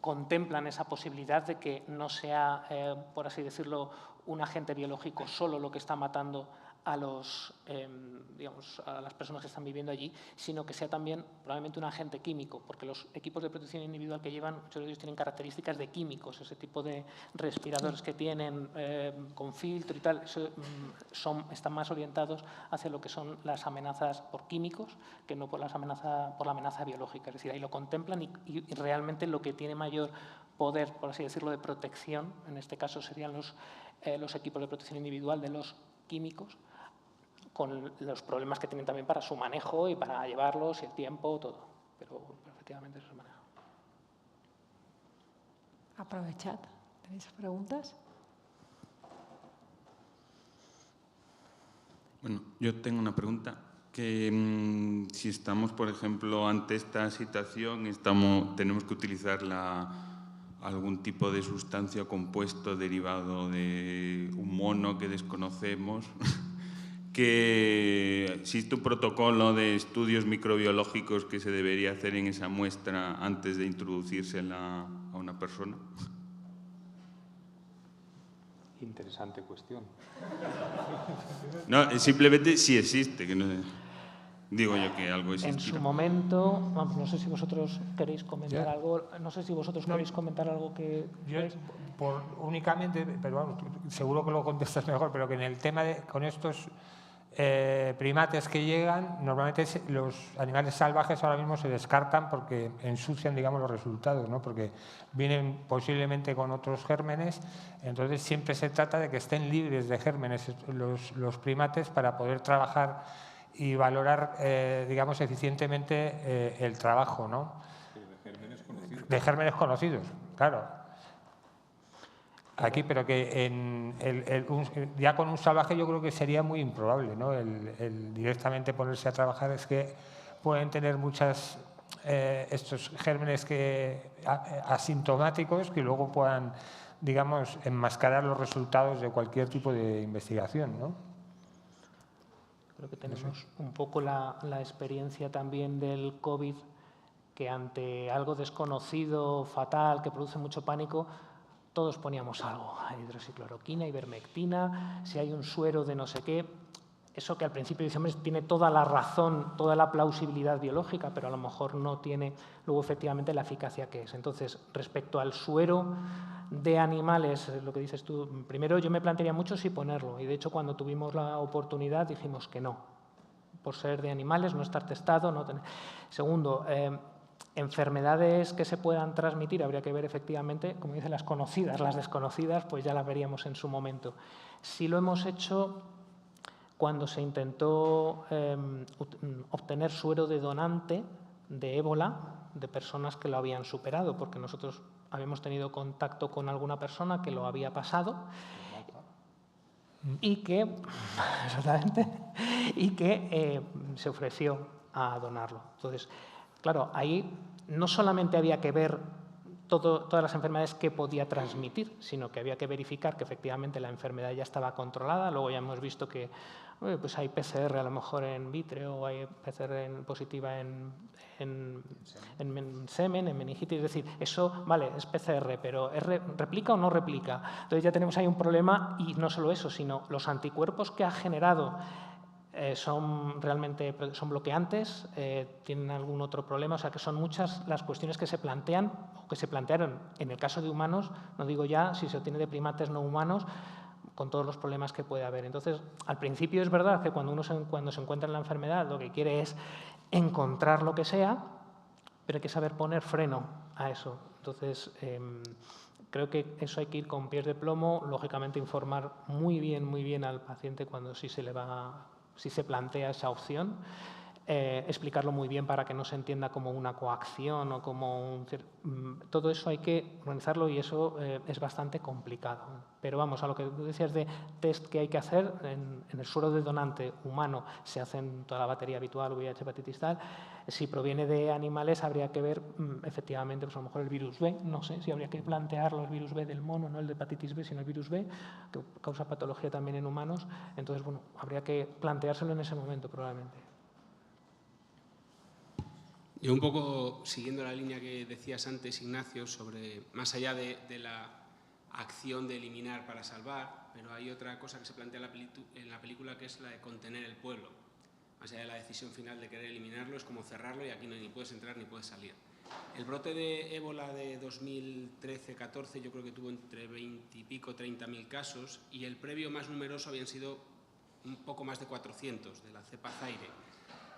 contemplan esa posibilidad de que no sea, por así decirlo, un agente biológico solo lo que está matando a las personas que están viviendo allí, sino que sea también probablemente un agente químico, porque los equipos de protección individual que llevan, muchos de ellos tienen características de químicos, ese tipo de respiradores que tienen con filtro y tal, están más orientados hacia lo que son las amenazas por químicos que no por la amenaza biológica. Es decir, ahí lo contemplan y realmente lo que tiene mayor poder, por así decirlo, de protección, en este caso serían los equipos de protección individual de los químicos, con los problemas que tienen también para su manejo y para llevarlos, el tiempo, todo. Pero efectivamente eso se maneja. Aprovechad. ¿Tenéis preguntas? Bueno, yo tengo una pregunta. Que si estamos, por ejemplo, ante esta situación, tenemos que utilizar algún tipo de sustancia o compuesto derivado de un mono que desconocemos, que existe un protocolo de estudios microbiológicos que se debería hacer en esa muestra antes de introducírsela a una persona. Interesante cuestión. No, simplemente si existe, que no sé. Digo yo que algo existirá. En su momento, vamos, no sé si vosotros queréis comentar algo. No sé si vosotros queréis comentar algo que... Yo, únicamente, pero vamos, seguro que lo contestas mejor, pero que en el tema con estos primates que llegan, normalmente los animales salvajes ahora mismo se descartan porque ensucian, digamos, los resultados, ¿no? Porque vienen posiblemente con otros gérmenes, entonces siempre se trata de que estén libres de gérmenes los primates para poder trabajar y valorar, digamos, eficientemente el trabajo, ¿no? De gérmenes conocidos, claro. Aquí, pero que ya con un salvaje yo creo que sería muy improbable, ¿no? El directamente ponerse a trabajar, es que pueden tener estos gérmenes asintomáticos que luego puedan, digamos, enmascarar los resultados de cualquier tipo de investigación, ¿no? Creo que tenemos un poco la experiencia también del COVID, que ante algo desconocido, fatal, que produce mucho pánico, todos poníamos algo, hidroxicloroquina, ivermectina, si hay un suero de no sé qué. Eso que al principio decíamos tiene toda la razón, toda la plausibilidad biológica, pero a lo mejor no tiene luego efectivamente la eficacia que es. Entonces, respecto al suero de animales, lo que dices tú, primero yo me plantearía mucho si ponerlo, y de hecho cuando tuvimos la oportunidad dijimos que no, por ser de animales, no estar testado, no tener... Segundo, enfermedades que se puedan transmitir, habría que ver efectivamente, como dicen, las conocidas, las desconocidas, pues ya las veríamos en su momento. Si lo hemos hecho cuando se intentó obtener suero de donante de ébola de personas que lo habían superado, porque nosotros habíamos tenido contacto con alguna persona que lo había pasado y que, exactamente, y que se ofreció a donarlo. Entonces, Claro, ahí no solamente había que ver todas las enfermedades que podía transmitir, sino que había que verificar que efectivamente la enfermedad ya estaba controlada. Luego ya hemos visto que pues hay PCR a lo mejor en vítreo o hay PCR positiva en semen, en meningitis. Es decir, eso, vale, es PCR, pero ¿replica o no replica? Entonces ya tenemos ahí un problema y no solo eso, sino los anticuerpos que ha generado son bloqueantes, tienen algún otro problema, o sea que son muchas las cuestiones que se plantean o que se plantearon en el caso de humanos, no digo ya si se obtiene de primates no humanos, con todos los problemas que puede haber. Entonces, al principio es verdad que cuando se encuentra en la enfermedad lo que quiere es encontrar lo que sea, pero hay que saber poner freno a eso. Entonces, creo que eso hay que ir con pies de plomo, lógicamente informar muy bien al paciente cuando si se plantea esa opción, explicarlo muy bien para que no se entienda como una coacción o como todo eso hay que organizarlo y eso es bastante complicado. Pero vamos, a lo que tú decías de test que hay que hacer, en el suero de donante humano se hacen toda la batería habitual, VIH, hepatitis tal. Si proviene de animales habría que ver efectivamente, pues a lo mejor el virus B, no sé si habría que plantearlo el virus B del mono, no el de hepatitis B, sino el virus B, que causa patología también en humanos. Entonces, bueno, habría que planteárselo en ese momento probablemente. Yo un poco siguiendo la línea que decías antes, Ignacio, sobre más allá de la acción de eliminar para salvar, pero hay otra cosa que se plantea en la película que es la de contener el pueblo. Más allá de la decisión final de querer eliminarlo, es como cerrarlo y aquí no, ni puedes entrar ni puedes salir. El brote de ébola de 2013-14 yo creo que tuvo entre 20 y pico, 30.000 casos y el previo más numeroso habían sido un poco más de 400 de la cepa Zaire.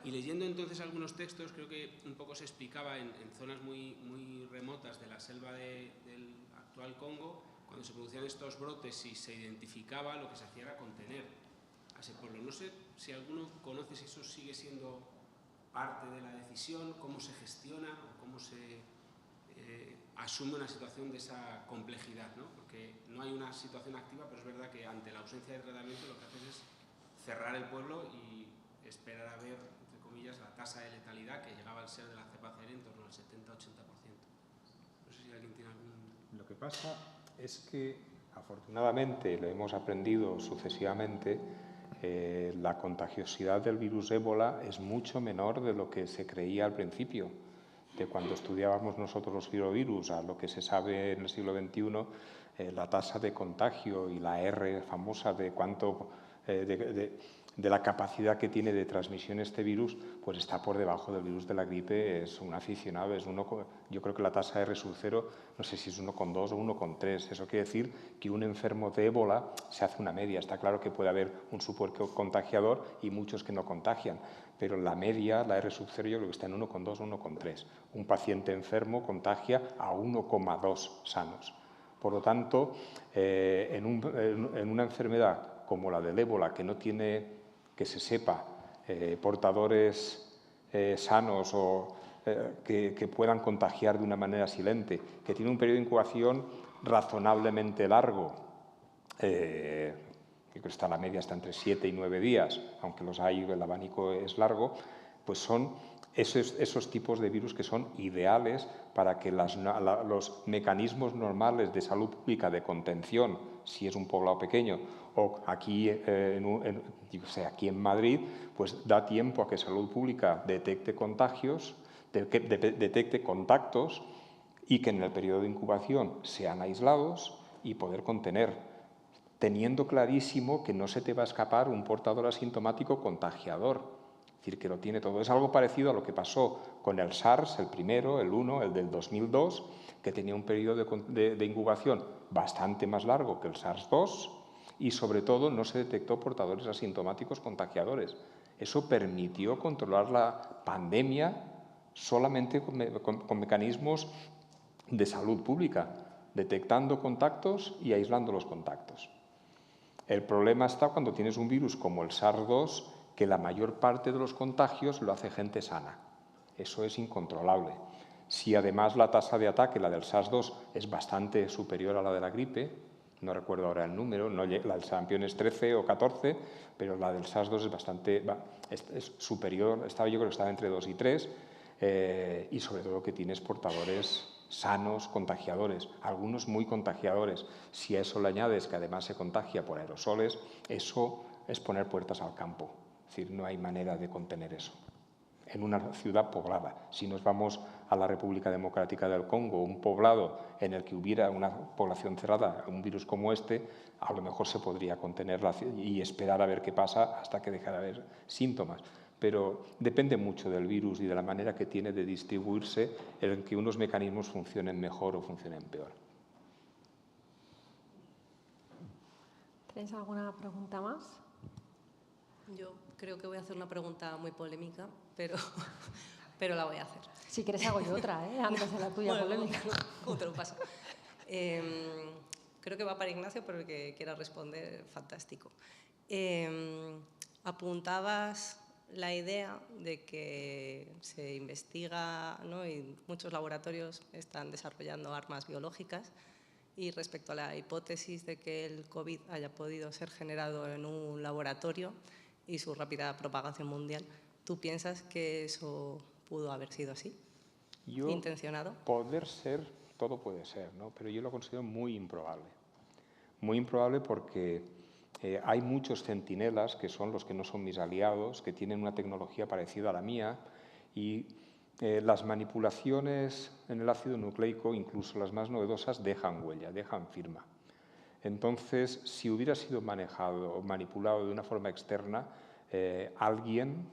Y leyendo entonces algunos textos, creo que un poco se explicaba en zonas muy remotas de la selva del actual Congo, cuando se producían estos brotes y se identificaba, lo que se hacía era contener a ese pueblo. No sé si alguno conoce si eso sigue siendo parte de la decisión, cómo se gestiona o cómo se asume una situación de esa complejidad, ¿no? Porque no hay una situación activa, pero es verdad que ante la ausencia de tratamiento lo que haces es cerrar el pueblo y esperar a ver, entre comillas, la tasa de letalidad que llegaba al ser de la cepa Zaire en torno al 70-80%. No sé si alguien tiene algún... Lo que pasa es que, afortunadamente, lo hemos aprendido sucesivamente, la contagiosidad del virus ébola es mucho menor de lo que se creía al principio. De cuando estudiábamos nosotros los filovirus a lo que se sabe en el siglo XXI, la tasa de contagio y la R famosa de cuánto... de la capacidad que tiene de transmisión este virus, pues está por debajo del virus de la gripe. Es un aficionado, yo creo que la tasa R sub 0, no sé si es 1,2 o 1,3. Eso quiere decir que un enfermo de ébola se hace una media. Está claro que puede haber un supercontagiador y muchos que no contagian, pero la media, la R sub 0, yo creo que está en 1,2 o 1,3. Un paciente enfermo contagia a 1,2 sanos. Por lo tanto, en una enfermedad como la del ébola, que no tiene, que se sepa, portadores sanos o que puedan contagiar de una manera silente, que tiene un periodo de incubación razonablemente largo, yo creo que la media está entre 7 y 9 días, aunque los hay, el abanico es largo, pues son esos tipos de virus que son ideales para que los mecanismos normales de salud pública de contención, si es un poblado pequeño, o aquí, aquí en Madrid, pues da tiempo a que salud pública detecte contagios, detecte contactos y que en el periodo de incubación sean aislados y poder contener, teniendo clarísimo que no se te va a escapar un portador asintomático contagiador. Es decir, que lo tiene todo. Es algo parecido a lo que pasó con el SARS, el primero, el 1, el del 2002, que tenía un periodo de incubación bastante más largo que el SARS-2 y, sobre todo, no se detectó portadores asintomáticos contagiadores. Eso permitió controlar la pandemia solamente con mecanismos de salud pública, detectando contactos y aislando los contactos. El problema está cuando tienes un virus como el SARS-2, que la mayor parte de los contagios lo hace gente sana. Eso es incontrolable. Si además la tasa de ataque, la del SARS-2, es bastante superior a la de la gripe, no recuerdo ahora el número, la del sarampión es 13 o 14, pero la del SARS-2 es bastante es superior, yo creo que estaba entre 2 y 3, y sobre todo que tienes portadores sanos, contagiadores, algunos muy contagiadores. Si a eso le añades que además se contagia por aerosoles, eso es poner puertas al campo. Es decir, no hay manera de contener eso. En una ciudad poblada. Si nos vamos a la República Democrática del Congo, un poblado en el que hubiera una población cerrada, un virus como este, a lo mejor se podría contener y esperar a ver qué pasa hasta que dejara de haber síntomas. Pero depende mucho del virus y de la manera que tiene de distribuirse en que unos mecanismos funcionen mejor o funcionen peor. ¿Tenéis alguna pregunta más? Yo creo que voy a hacer una pregunta muy polémica, pero la voy a hacer. Si quieres hago yo otra, antes de la tuya polémica. ¿Cómo te lo paso? Creo que va para Ignacio, pero el que quiera responder, fantástico. Apuntabas la idea de que se investiga, ¿no? Y muchos laboratorios están desarrollando armas biológicas, y respecto a la hipótesis de que el COVID haya podido ser generado en un laboratorio y su rápida propagación mundial, ¿tú piensas que eso pudo haber sido así? ¿Intencionado? Poder ser, todo puede ser, ¿no? Pero yo lo considero muy improbable. Muy improbable porque hay muchos centinelas, que son los que no son mis aliados, que tienen una tecnología parecida a la mía, y las manipulaciones en el ácido nucleico, incluso las más novedosas, dejan huella, dejan firma. Entonces, si hubiera sido manejado o manipulado de una forma externa, alguien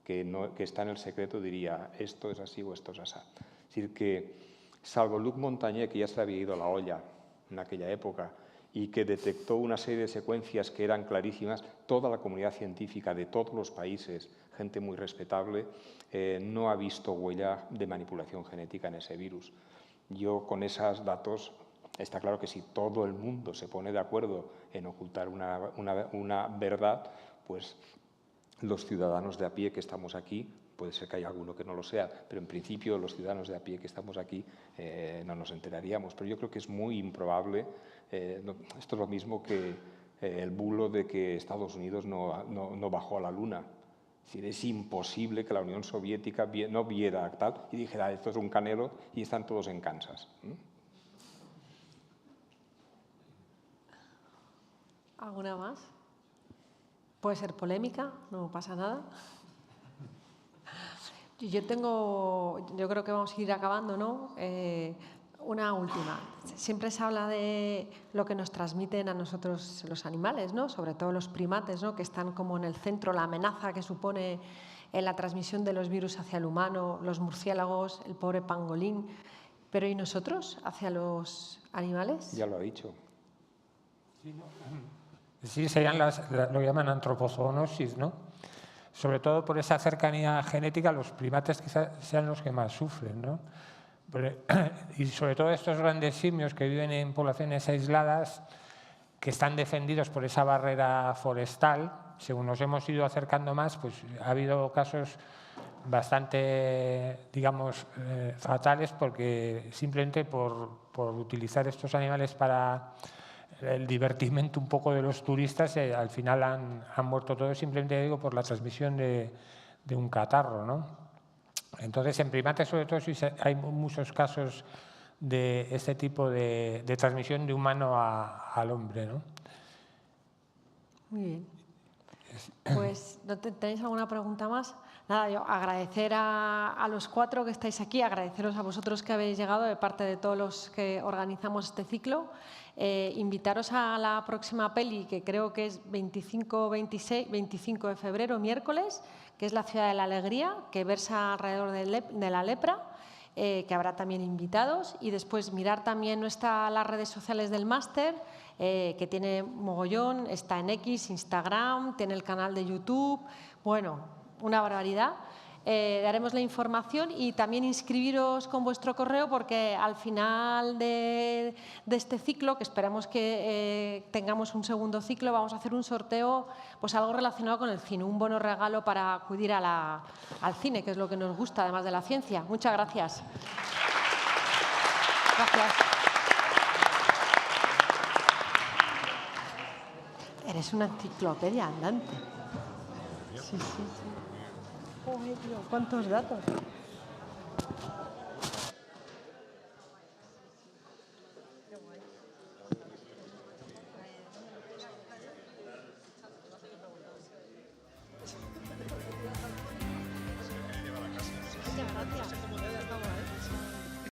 que está en el secreto diría esto es así o esto es así. Es decir, que salvo Luc Montagnier, que ya se le había ido la olla en aquella época y que detectó una serie de secuencias que eran clarísimas, toda la comunidad científica de todos los países, gente muy respetable, no ha visto huella de manipulación genética en ese virus. Yo con esos datos, está claro que si todo el mundo se pone de acuerdo en ocultar una verdad, pues los ciudadanos de a pie que estamos aquí, puede ser que haya alguno que no lo sea, pero en principio los ciudadanos de a pie que estamos aquí no nos enteraríamos. Pero yo creo que es muy improbable, esto es lo mismo que el bulo de que Estados Unidos no bajó a la Luna. Es decir, es imposible que la Unión Soviética no viera tal y dijera esto es un canelo y están todos en Kansas. ¿Alguna más? Puede ser polémica, no pasa nada. Yo creo que vamos a ir acabando, ¿no? Una última. Siempre se habla de lo que nos transmiten a nosotros los animales, ¿no? Sobre todo los primates, ¿no? Que están como en el centro, la amenaza que supone en la transmisión de los virus hacia el humano, los murciélagos, el pobre pangolín. Pero ¿y nosotros hacia los animales? Ya lo ha dicho. Sí, serían lo que llaman antropozoonosis, ¿no? Sobre todo por esa cercanía genética, los primates quizás sean los que más sufren, ¿no? Y sobre todo estos grandes simios que viven en poblaciones aisladas, que están defendidos por esa barrera forestal, según nos hemos ido acercando más, pues ha habido casos bastante, digamos, fatales, porque simplemente por utilizar estos animales para el divertimento un poco de los turistas, al final han muerto todos, simplemente digo por la transmisión de un catarro, ¿no? Entonces, en primates, sobre todo, sí hay muchos casos de este tipo de transmisión de humano al hombre, ¿no? Muy bien. Pues, ¿no tenéis alguna pregunta más? Nada, yo agradecer a los cuatro que estáis aquí, agradeceros a vosotros que habéis llegado de parte de todos los que organizamos este ciclo. Invitaros a la próxima peli, que creo que es 25 de febrero, miércoles, que es La ciudad de la alegría, que versa alrededor de la lepra, que habrá también invitados. Y después mirar también las redes sociales del máster, que tiene mogollón, está en X, Instagram, tiene el canal de YouTube, bueno, una barbaridad. Daremos la información y también inscribiros con vuestro correo, porque al final de este ciclo, que esperamos que tengamos un segundo ciclo, vamos a hacer un sorteo, pues algo relacionado con el cine, un bono regalo para acudir al cine, que es lo que nos gusta, además de la ciencia. Muchas gracias. Gracias. Eres una enciclopedia andante. Sí, sí, sí. ¡Joder, tío! ¿Cuántos datos?